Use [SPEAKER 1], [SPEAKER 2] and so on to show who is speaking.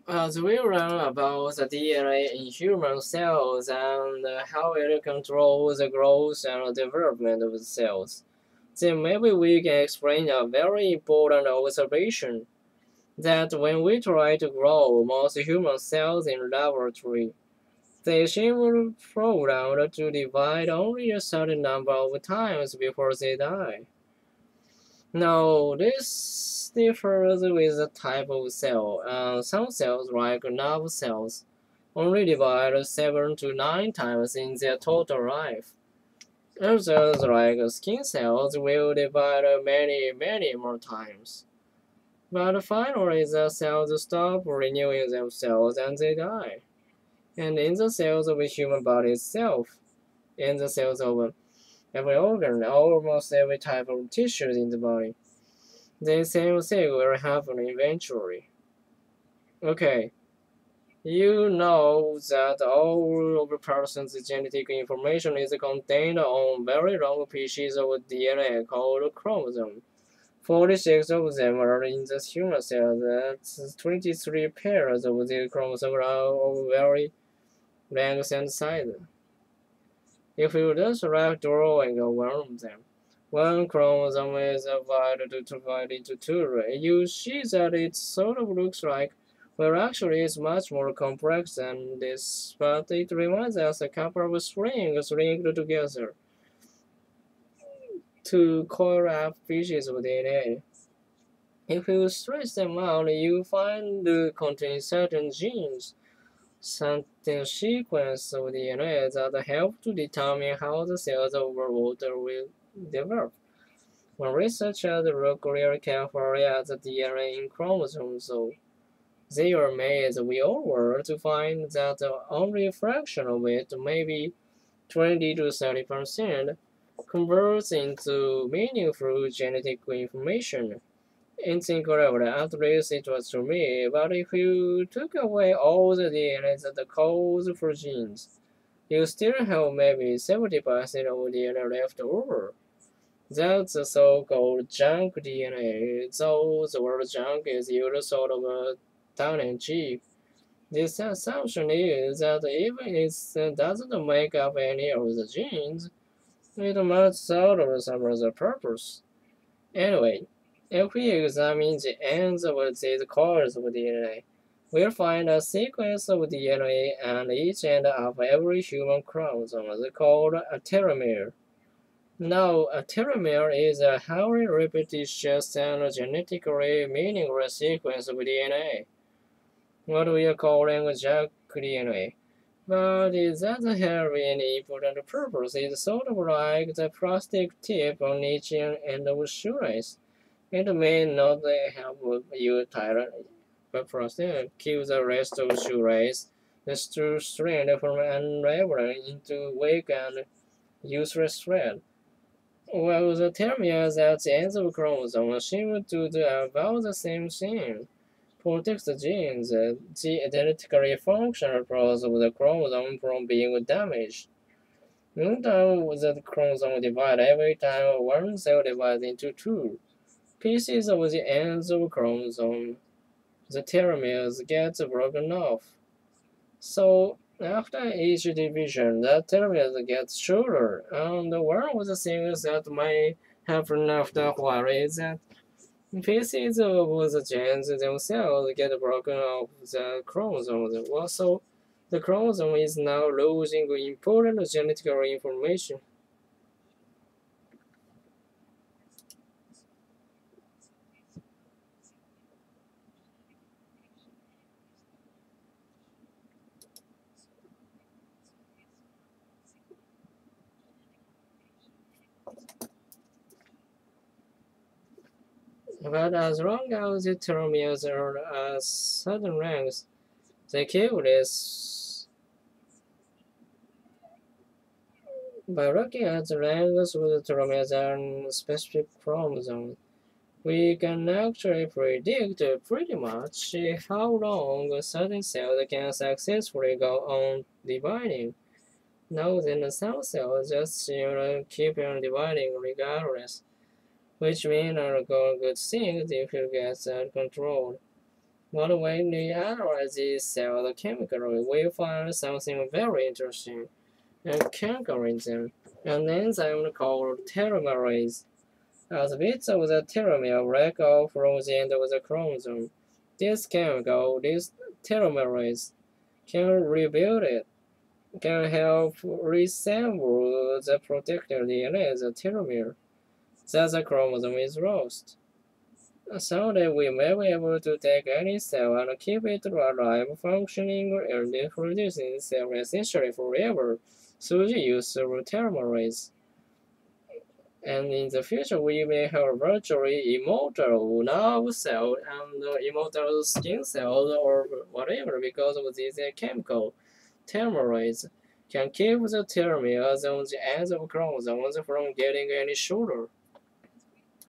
[SPEAKER 1] As we learn about the DNA in human cells and how it controls the growth and development of the cells, then maybe we can explain a very important observation that when we try to grow most human cells in laboratory, they seem programmed to divide only a certain number of times before they die. Now, this differs with the type of cell. Some cells, like nerve cells, only divide 7 to 9 times in their total life. Others, like skin cells, will divide many more times. But finally, the cells stop renewing themselves and they die. And in the cells of the human body itself, in the cells of every organ, almost every type of tissue in the body, the same thing will happen eventually. Okay, you know that all of a person's genetic information is contained on very long pieces of DNA called chromosome. 46 of them are in the human cell. That's 23 pairs of the chromosomes are of very length and size. If you just like drawing one of them, one chromosome is divided into two. You see that it sort of looks like, well, actually, it's much more complex than this, but it reminds us a couple of strings linked together to coil up pieces of DNA. If you stretch them out, you find they contain certain genes, certain sequences of DNA that help to determine how the cells of water will develop. When researchers look really carefully at the DNA in chromosomes, though, they are amazed we all were to find that only a fraction of it, maybe 20 to 30%, converts into meaningful genetic information. It's incredible, at least it was to me, but if you took away all the DNA that codes for genes, you still have maybe 70% of DNA left over. That's the so-called junk DNA, though the word junk is used sort of tongue-in-cheek. This assumption is that even if it doesn't make up any of the genes, it must serve some other purpose. Anyway, if we examine the ends of these cords of DNA, we'll find a sequence of DNA and each end of every human chromosome is called a telomere. Now, a telomere is a highly repetitious and genetically meaningless sequence of DNA, what we are calling junk DNA. But it doesn't have any important purpose. It's sort of like the plastic tip on each end of a shoelace. It may not help you tighten but plastic keep the rest of the shoelace, the strand from unraveling into weak and useless thread. Well, the telomeres at the ends of chromosomes seem to do about the same thing. Protect the genes, the identically functional parts of the chromosome from being damaged. Meantime, the chromosome divide every time one cell divides into two. Pieces of the ends of chromosome, the telomeres, get broken off. So after each division, the telomeres get shorter, and one of the things that may happen after a while is that pieces of the genes themselves get broken off the chromosomes. Also, the chromosome is now losing important genetic information. But as long as the telomeres are at certain lengths, they keep this. By looking at the lengths of the telomeres and specific chromosomes, we can actually predict pretty much how long a certain cell can successfully go on dividing. Now then, some cells just seem to keep on dividing regardless, which means are good things if you get that controlled. But when we analyze this cell chemically, we find something very interesting. A algorithm, an enzyme called telomerase. As bits of the telomere break off from the end of the chromosome, this chemical, this telomerase, can rebuild it, can help reassemble the protected DNA, the telomere, that the chromosome is lost. Someday we may be able to take any cell and keep it alive, functioning, and reproducing itself essentially forever through the use of telomerase. And in the future, we may have virtually immortal nerve cells and immortal skin cells or whatever because of this chemical. Telomerase can keep the telomeres on the ends of chromosomes from getting any shorter.